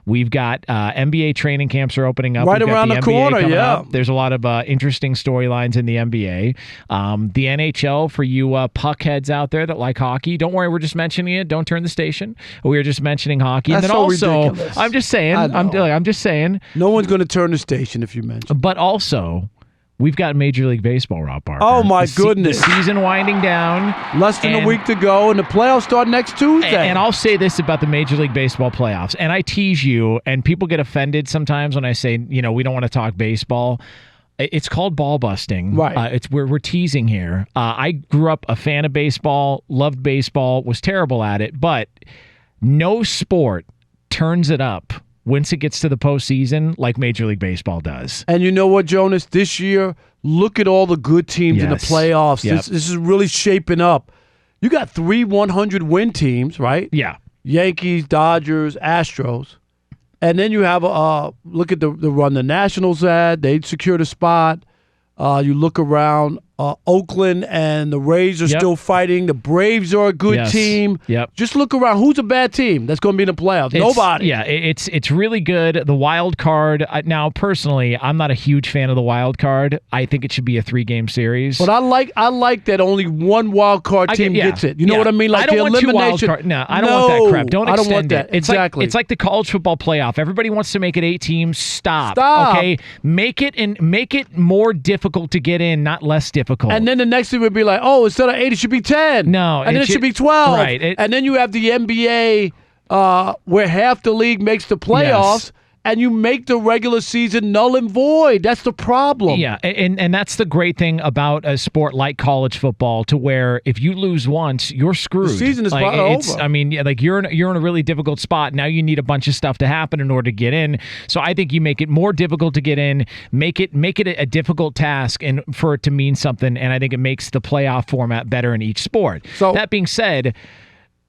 We've got NBA training camps are opening up. Right We've got around the NBA corner, coming yeah. up. There's a lot of interesting storylines in the NBA. The NHL, for you puckheads out there that like hockey, don't worry, we're just mentioning it. Don't turn the station. We are just mentioning hockey. That's and then so also, ridiculous. I'm just saying, I'm just saying. No one's going to turn the station if you mention. But also, we've got Major League Baseball, Rob Parker. Oh, my goodness. The season winding down. Less than a week to go, and the playoffs start next Tuesday. And I'll say this about the Major League Baseball playoffs, and I tease you, and people get offended sometimes when I say, we don't want to talk baseball. It's called ball busting. Right. We're teasing here. I grew up a fan of baseball, loved baseball, was terrible at it, but no sport turns it up once it gets to the postseason like Major League Baseball does. And you know what, Jonas? This year, look at all the good teams in the playoffs. Yep. This is really shaping up. You got 3 100-win teams, right? Yeah. Yankees, Dodgers, Astros. And then you have look at the run the Nationals had. They secured a spot. You look around, Oakland and the Rays are still fighting. The Braves are a good team. Yep. Just look around. Who's a bad team that's going to be in the playoffs? Nobody. Yeah, it's really good. The wild card. Now, personally, I'm not a huge fan of the wild card. I think it should be a 3-game series. But I like that only one wild card team gets it. You know what I mean? Like I don't the want elimination. 2 wild card. No, I don't want that crap. Don't extend I don't want that. it. It's exactly. It's like the college football playoff. Everybody wants to make it 8 teams. Stop. Okay, make it more difficult to get in, not less difficult. And then the next thing would be like, oh, instead of 8, it should be 10. No, and then it should be 12. Right. And then you have the NBA where half the league makes the playoffs. And you make the regular season null and void. That's the problem. Yeah, and that's the great thing about a sport like college football, to where if you lose once, you're screwed. The season is over. I mean, you're in a really difficult spot. Now you need a bunch of stuff to happen in order to get in. So I think you make it more difficult to get in, make it a difficult task, and for it to mean something. And I think it makes the playoff format better in each sport. So that being said,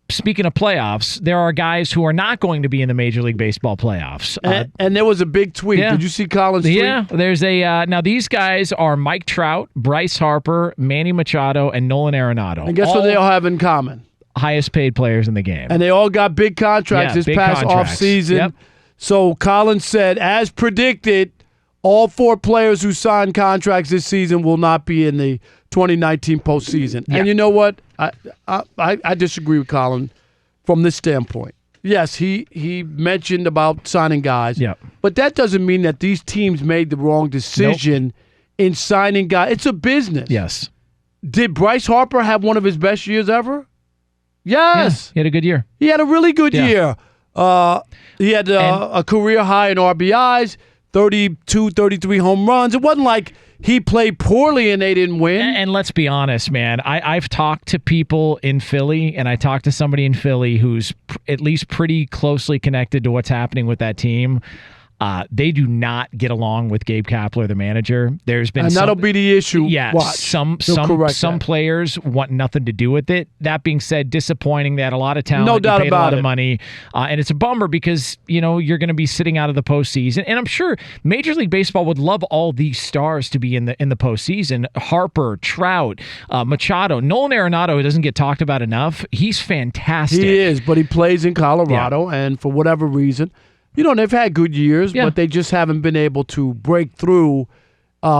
speaking of playoffs, there are guys who are not going to be in the Major League Baseball playoffs. And there was a big tweet. Yeah. Did you see Colin's tweet? Yeah, there's a now these guys are Mike Trout, Bryce Harper, Manny Machado, and Nolan Arenado. And guess what they all have in common? Highest paid players in the game. And they all got big contracts this past offseason. Yep. So Colin said, as predicted, all 4 players who signed contracts this season will not be in the 2019 postseason. And you know what? I disagree with Colin from this standpoint. Yes, he mentioned about signing guys. But that doesn't mean that these teams made the wrong decision in signing guys. It's a business. Yes. Did Bryce Harper have one of his best years ever? Yes. Yeah, he had a good year. He had a really good year. He had a career high in RBIs, 32, 33 home runs. It wasn't like he played poorly and they didn't win. And let's be honest, man. I've talked to people in Philly, and I talked to somebody in Philly who's at least pretty closely connected to what's happening with that team. They do not get along with Gabe Kapler, the manager. There's been that'll be the issue. Yeah, Watch. some players want nothing to do with it. That being said, disappointing. They had a lot of talent. No doubt paid about a lot it. of money, and it's a bummer because you're going to be sitting out of the postseason. And I'm sure Major League Baseball would love all these stars to be in the postseason. Harper, Trout, Machado, Nolan Arenado, who doesn't get talked about enough. He's fantastic. He is, but he plays in Colorado, and for whatever reason. They've had good years, but they just haven't been able to break through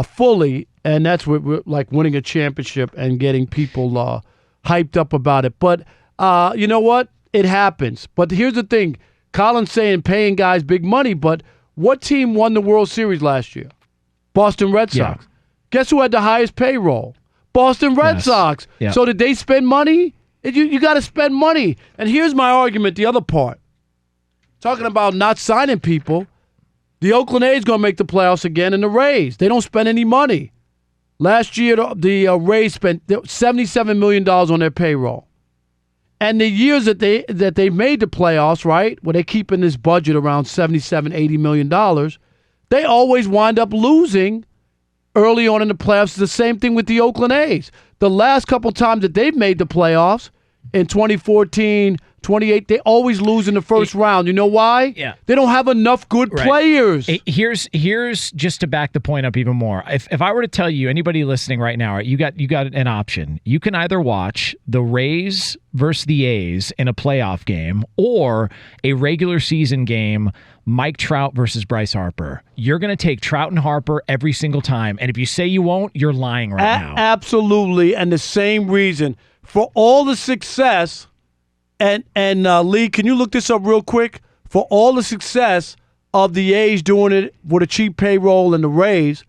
fully, and that's what we're like winning a championship and getting people hyped up about it. But you know what? It happens. But here's the thing. Colin's saying paying guys big money, but what team won the World Series last year? Boston Red Sox. Guess who had the highest payroll? Boston Red Sox. Yeah. So did they spend money? You got to spend money. And here's my argument, the other part. Talking about not signing people, the Oakland A's going to make the playoffs again, and the Rays. They don't spend any money. Last year, the Rays spent $77 million on their payroll. And the years that they made the playoffs, right, where they're keeping this budget around $77, $80 million, they always wind up losing early on in the playoffs. The same thing with the Oakland A's. The last couple times that they've made the playoffs, in 2014, 28. They always lose in the first round. You know why? Yeah. They don't have enough good players. Here's just to back the point up even more. If I were to tell you, anybody listening right now, you got an option. You can either watch the Rays versus the A's in a playoff game or a regular season game, Mike Trout versus Bryce Harper. You're going to take Trout and Harper every single time. And if you say you won't, you're lying right now. Absolutely. And the same reason. For all the success, and Lee, can you look this up real quick? For all the success of the A's doing it with a cheap payroll and the Rays,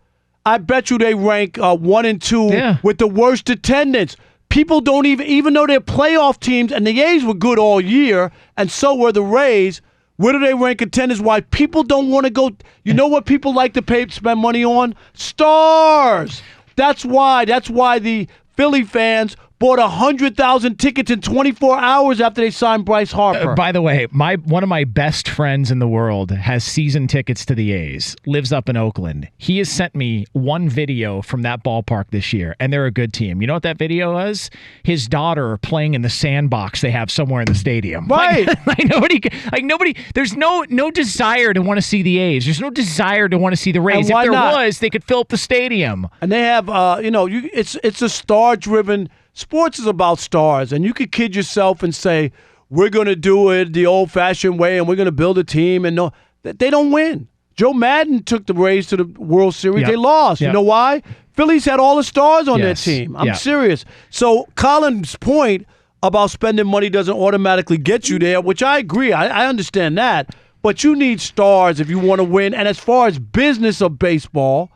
I bet you they rank 1 and 2 with the worst attendance. People don't even though they're playoff teams, and the A's were good all year, and so were the Rays. Where do they rank attendance? Why people don't want to go? You know what people like to spend money on? Stars. That's why the Philly fans bought 100,000 tickets in 24 hours after they signed Bryce Harper. By the way, one of my best friends in the world has season tickets to the A's, lives up in Oakland. He has sent me one video from that ballpark this year, and they're a good team. You know what that video was? His daughter playing in the sandbox they have somewhere in the stadium. Right. Nobody, there's no desire to want to see the A's. There's no desire to want to see the Rays. If there was, they could fill up the stadium. And they have, it's a star-driven. Sports is about stars, and you could kid yourself and say, we're going to do it the old-fashioned way, and we're going to build a team. And no, they don't win. Joe Madden took the Rays to the World Series. Yep. They lost. Yep. You know why? Phillies had all the stars on their team. I'm serious. So Colin's point about spending money doesn't automatically get you there, which I agree. I understand that. But you need stars if you want to win. And as far as business of baseball,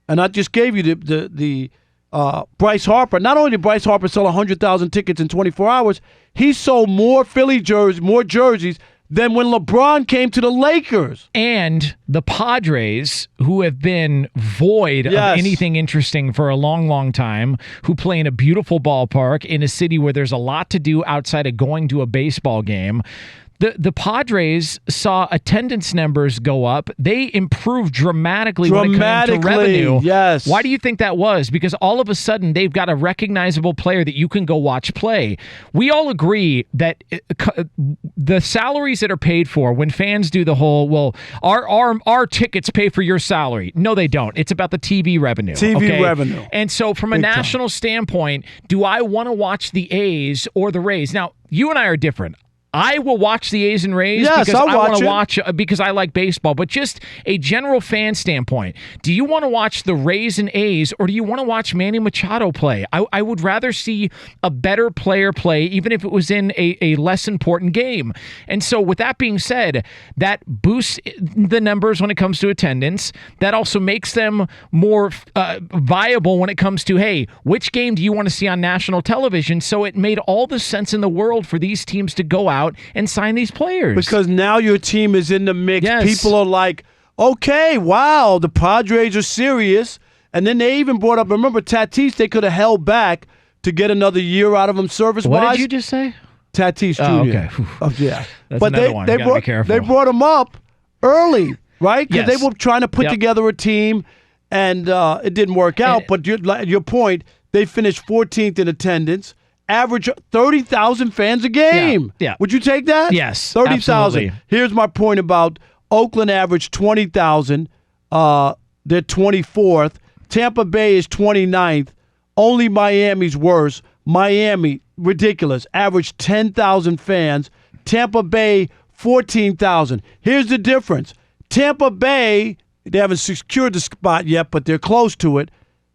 and I just gave you the Bryce Harper. Not only did Bryce Harper sell 100,000 tickets in 24 hours, he sold more Philly jerseys than when LeBron came to the Lakers. And the Padres, who have been void of anything interesting for a long, long time, who play in a beautiful ballpark in a city where there's a lot to do outside of going to a baseball game. The Padres saw attendance numbers go up. They improved dramatically when it came to revenue. Yes. Why do you think that was? Because all of a sudden they've got a recognizable player that you can go watch play. We all agree that the salaries that are paid for when fans do the whole, well, our tickets pay for your salary. No, they don't. It's about the TV revenue. TV revenue. And so from a national standpoint, do I want to watch the A's or the Rays? Now, you and I are different. I will watch the A's and Rays because I want to watch because I like baseball. But just a general fan standpoint, do you want to watch the Rays and A's or do you want to watch Manny Machado play? I would rather see a better player play, even if it was in a less important game. And so with that being said, that boosts the numbers when it comes to attendance. That also makes them more viable when it comes to, hey, which game do you want to see on national television? So it made all the sense in the world for these teams to go out and sign these players. Because now your team is in the mix. Yes. People are like, okay, wow, the Padres are serious. And then they even brought up, remember Tatis, they could have held back to get another year out of him service-wise. What did you just say? Tatis Jr. Oh, okay. Yeah. That's another one. You gotta be careful. They brought him up early, right? Because they were trying to put together a team, and it didn't work out. But your point, they finished 14th in attendance. Average 30,000 fans a game. Yeah. Would you take that? Yes. 30,000. Here's my point about Oakland averaged 20,000. They're 24th. Tampa Bay is 29th. Only Miami's worse. Miami, ridiculous. Averaged 10,000 fans. Tampa Bay, 14,000. Here's the difference. Tampa Bay, they haven't secured the spot yet, but they're close to it.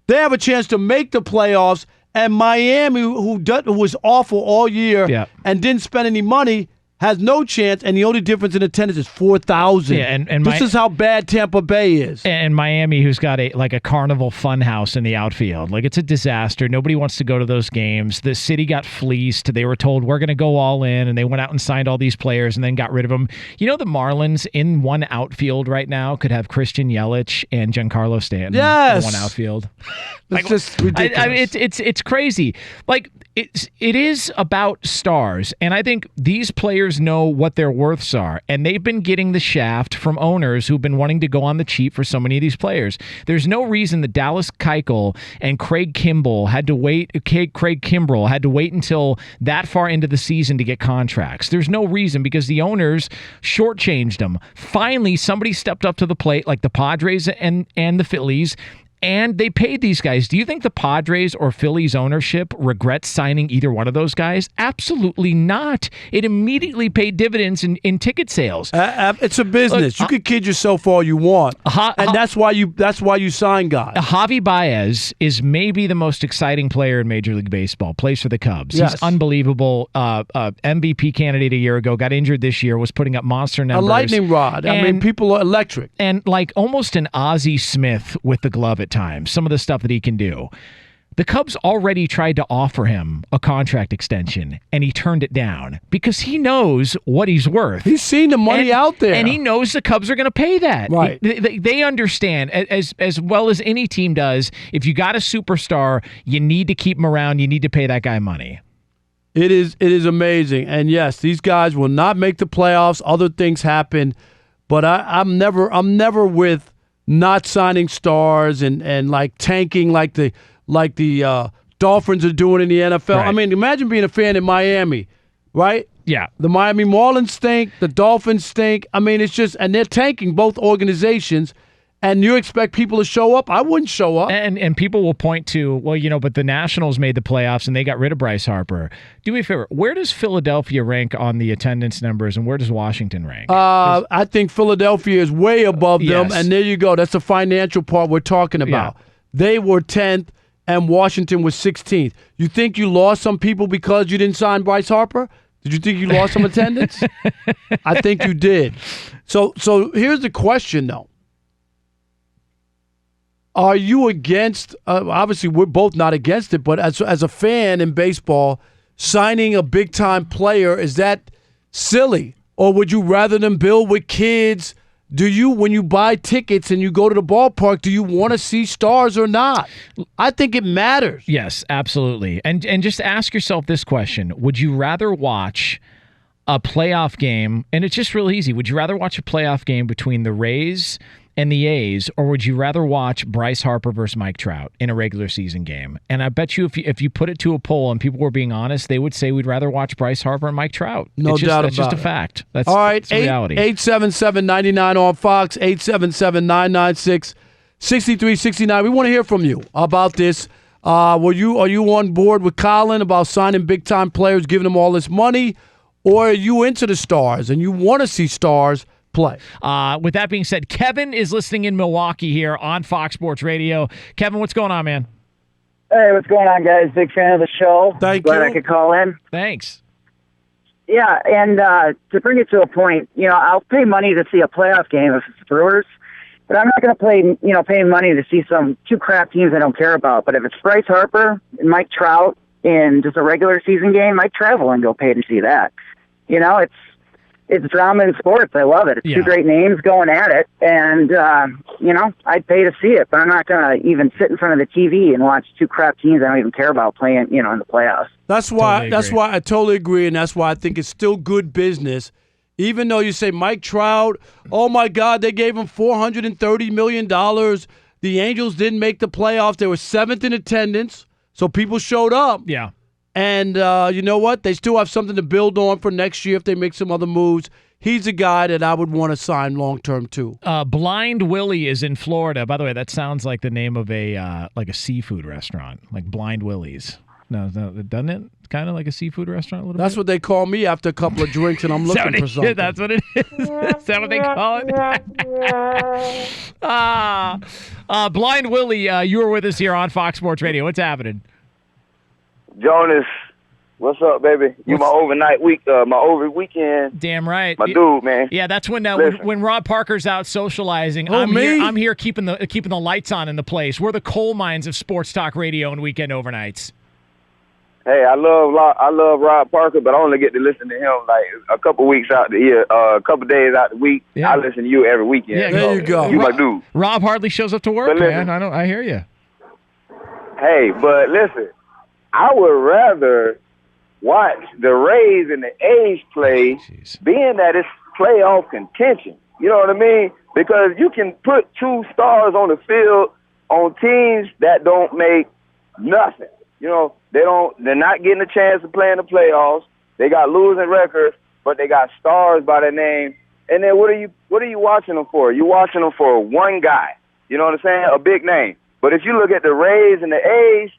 They have a chance to make the playoffs. And Miami, who was awful all year and didn't spend any money, has no chance, and the only difference in attendance is 4,000. Yeah, and this is how bad Tampa Bay is. And Miami, who's got a carnival fun house in the outfield. Like, it's a disaster. Nobody wants to go to those games. The city got fleeced. They were told, we're going to go all in, and they went out and signed all these players and then got rid of them. You know, the Marlins in one outfield right now could have Christian Yelich and Giancarlo Stanton in one outfield. It's just ridiculous. I mean, it's crazy. Like, it is about stars, and I think these players players know what their worths are, and they've been getting the shaft from owners who've been wanting to go on the cheap for so many of these players. There's no reason that Dallas Keuchel and Craig Kimbrell had to wait until that far into the season to get contracts. There's no reason, because the owners shortchanged them. Finally, somebody stepped up to the plate, like the Padres and the Phillies, and they paid these guys. Do you think the Padres or Phillies ownership regrets signing either one of those guys? Absolutely not. It immediately paid dividends in ticket sales. It's a business. You can kid yourself all you want, and that's why you sign guys. Javi Baez is maybe the most exciting player in Major League Baseball. Plays for the Cubs. Yes. He's unbelievable. MVP candidate a year ago. Got injured this year. Was putting up monster numbers. A lightning rod. I mean, people are electric. And like almost an Ozzie Smith with the glove at times. Some of the stuff that he can do. The Cubs already tried to offer him a contract extension, and he turned it down because he knows what he's worth. He's seen the money out there. And he knows the Cubs are going to pay that. Right. They understand, as well as any team does, if you got a superstar, you need to keep him around. You need to pay that guy money. It is amazing. And yes, these guys will not make the playoffs. Other things happen. But I'm never with not signing stars and like tanking like the Dolphins are doing in the NFL. Right. I mean, imagine being a fan in Miami, right? Yeah. The Miami Marlins stink. The Dolphins stink. I mean, it's just, and they're tanking both organizations. And you expect people to show up? I wouldn't show up. And people will point to, well, but the Nationals made the playoffs and they got rid of Bryce Harper. Do me a favor. Where does Philadelphia rank on the attendance numbers, and where does Washington rank? I think Philadelphia is way above them, Yes. and there you go. That's the financial part we're talking about. Yeah. They were 10th, and Washington was 16th. You think you lost some people because you didn't sign Bryce Harper? Did you think you lost some attendance? I think you did. So here's the question, though. Are you against, obviously we're both not against it, but as a fan in baseball, signing a big-time player, is that silly? Or would you rather them build with kids? Do you, when you buy tickets and you go to the ballpark, do you want to see stars or not? I think it matters. Yes, absolutely. And just ask yourself this question. Would you rather watch a playoff game, and it's just real easy, would you rather watch a playoff game between the Rays and the A's, or would you rather watch Bryce Harper versus Mike Trout in a regular season game? And I bet you if you put it to a poll and people were being honest, they would say we'd rather watch Bryce Harper and Mike Trout. No doubt about it. That's just a fact. That's all right. That's reality. 877-99 on Fox, 877-996-6369. We want to hear from you about this. Are you on board with Colin about signing big-time players, giving them all this money, or are you into the stars and you want to see stars play? With that being said, Kevin is listening in Milwaukee here on Fox Sports Radio. Kevin, what's going on, man? Hey, what's going on, guys? Big fan of the show. Thank Glad you. I could call in. Thanks. Yeah, and to bring it to a point, I'll pay money to see a playoff game if it's the Brewers, but I'm not going to pay money to see some two crap teams I don't care about. But if it's Bryce Harper and Mike Trout in just a regular season game, I'd travel and go pay to see that. It's drama in sports. I love it. It's two great names going at it, and I'd pay to see it. But I'm not going to even sit in front of the TV and watch two crap teams I don't even care about playing, in the playoffs. That's why I totally agree, and that's why I think it's still good business. Even though you say Mike Trout, oh my God, they gave him $430 million. The Angels didn't make the playoffs. They were 7th in attendance, so people showed up. Yeah. And you know what? They still have something to build on for next year if they make some other moves. He's a guy that I would want to sign long-term, too. Blind Willie is in Florida. By the way, that sounds like the name of a seafood restaurant, like Blind Willie's. No, doesn't it? Kind of like a seafood restaurant a little bit? That's what they call me after a couple of drinks, and I'm looking for something. That's what it is. Is that what they call it? Blind Willie, you were with us here on Fox Sports Radio. What's happening? Jonas, what's up, baby? You my overnight my over weekend. Damn right, my dude, man. Yeah, that's when Rob Parker's out socializing. Oh, I'm here keeping the lights on in the place. We're the coal mines of sports talk radio and weekend overnights. Hey, I love Rob Parker, but I only get to listen to him like a couple weeks out the year, a couple days out the week. Yeah. I listen to you every weekend. Yeah, there you go. You my dude. Rob hardly shows up to work, man. I hear you. Hey, but listen, I would rather watch the Rays and the A's play, being that it's playoff contention. You know what I mean? Because you can put two stars on the field on teams that don't make nothing. You know, they're not getting a chance to play in the playoffs. They got losing records, but they got stars by their name. And then what are you watching them for? You're watching them for one guy. You know what I'm saying? A big name. But if you look at the Rays and the A's,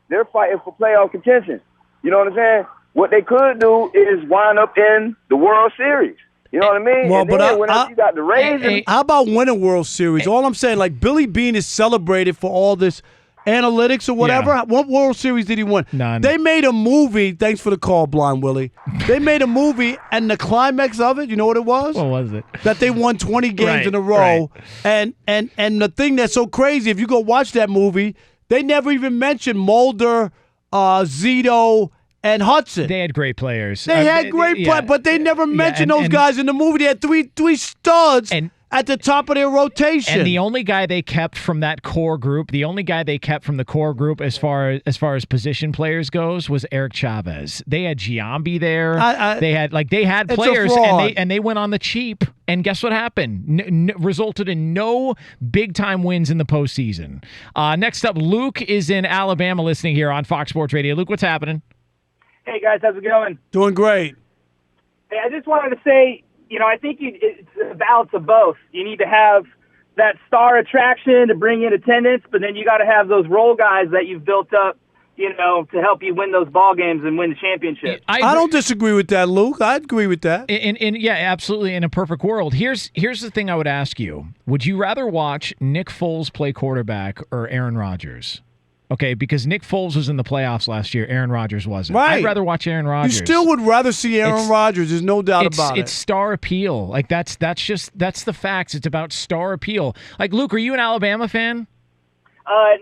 they're fighting for playoff contention. You know what I'm saying? What they could do is wind up in the World Series. You know what I mean? Well, and but then whenever you got the Rays. how about winning World Series? All I'm saying, like Billy Beane is celebrated for all this analytics or whatever. Yeah. What World Series did he win? None. They made a movie. Thanks for the call, Blind Willie. They made a movie, and the climax of it, you know what it was? What was it? That they won 20 games Right, in a row. right. And the thing that's so crazy, if you go watch that movie, they never even mentioned Mulder, Zito, and Hudson. They had great players. They had great players, but they never mentioned those guys in the movie. They had three studs at the top of their rotation. And the only guy they kept from that core group, as far as position players goes, was Eric Chavez. They had Giambi there. They had players, and they went on the cheap. And guess what happened? Resulted in no big-time wins in the postseason. Next up, Luke is in Alabama listening here on Fox Sports Radio. Luke, what's happening? Hey, guys, how's it going? Doing great. Hey, I just wanted to say, I think it's a balance of both. You need to have that star attraction to bring in attendance, but then you got to have those role guys that you've built up, to help you win those ball games and win the championship. I don't disagree with that, Luke. I agree with that. Yeah, absolutely. In a perfect world, here's the thing I would ask you: would you rather watch Nick Foles play quarterback or Aaron Rodgers? Okay, because Nick Foles was in the playoffs last year. Aaron Rodgers wasn't. Right. I'd rather watch Aaron Rodgers. You still would rather see Aaron Rodgers. There's no doubt about it. It's star appeal. Like that's the facts. It's about star appeal. Like Luke, are you an Alabama fan?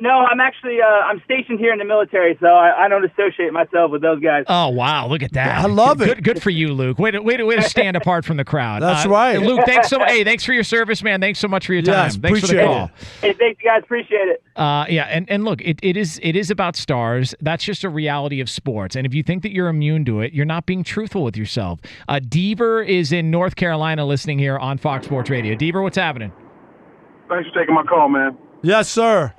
No, I'm actually I'm stationed here in the military, so I don't associate myself with those guys. Oh wow, look at that! I love it. Good for you, Luke. Way to stand apart from the crowd. That's right, Luke. Thanks thanks for your service, man. Thanks so much for your time. Yes, thanks for the call. Hey, thanks, guys. Appreciate it. And look, it is about stars. That's just a reality of sports. And if you think that you're immune to it, you're not being truthful with yourself. Deaver is in North Carolina listening here on Fox Sports Radio. Deaver, what's happening? Thanks for taking my call, man. Yes, sir.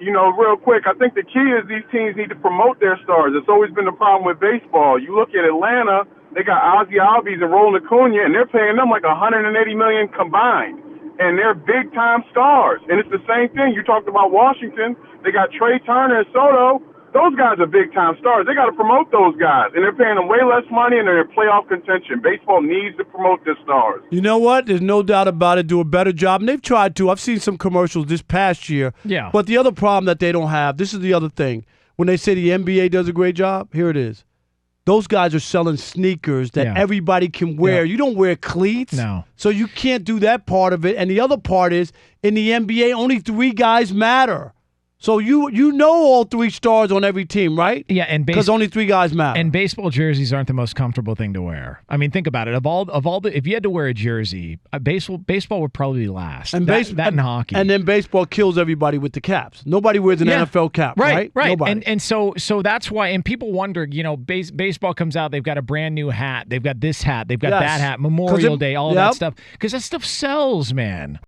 Real quick, I think the key is these teams need to promote their stars. It's always been the problem with baseball. You look at Atlanta, they got Ozzie Albies and Roland Acuna, and they're paying them like $180 million combined. And they're big-time stars. And it's the same thing. You talked about Washington. They got Trey Turner and Soto. Those guys are big-time stars. They got to promote those guys. And they're paying them way less money, and they're in playoff contention. Baseball needs to promote their stars. You know what? There's no doubt about it. Do a better job. And they've tried to. I've seen some commercials this past year. Yeah. But the other problem that they don't have, this is the other thing. When they say the NBA does a great job, here it is. Those guys are selling sneakers that everybody can wear. Yeah. You don't wear cleats. No. So you can't do that part of it. And the other part is, in the NBA, only 3 guys matter. So you know all 3 stars on every team, right? Yeah, and because only 3 guys matter. And baseball jerseys aren't the most comfortable thing to wear. I mean, think about it. Of all the, if you had to wear a jersey, baseball would probably be last. And that and hockey. And then baseball kills everybody with the caps. Nobody wears an NFL cap, right? Right. Nobody. And so that's why. And people wonder, baseball comes out. They've got a brand new hat. They've got this hat. They've got that hat. Memorial Day. All that stuff. Because that stuff sells, man.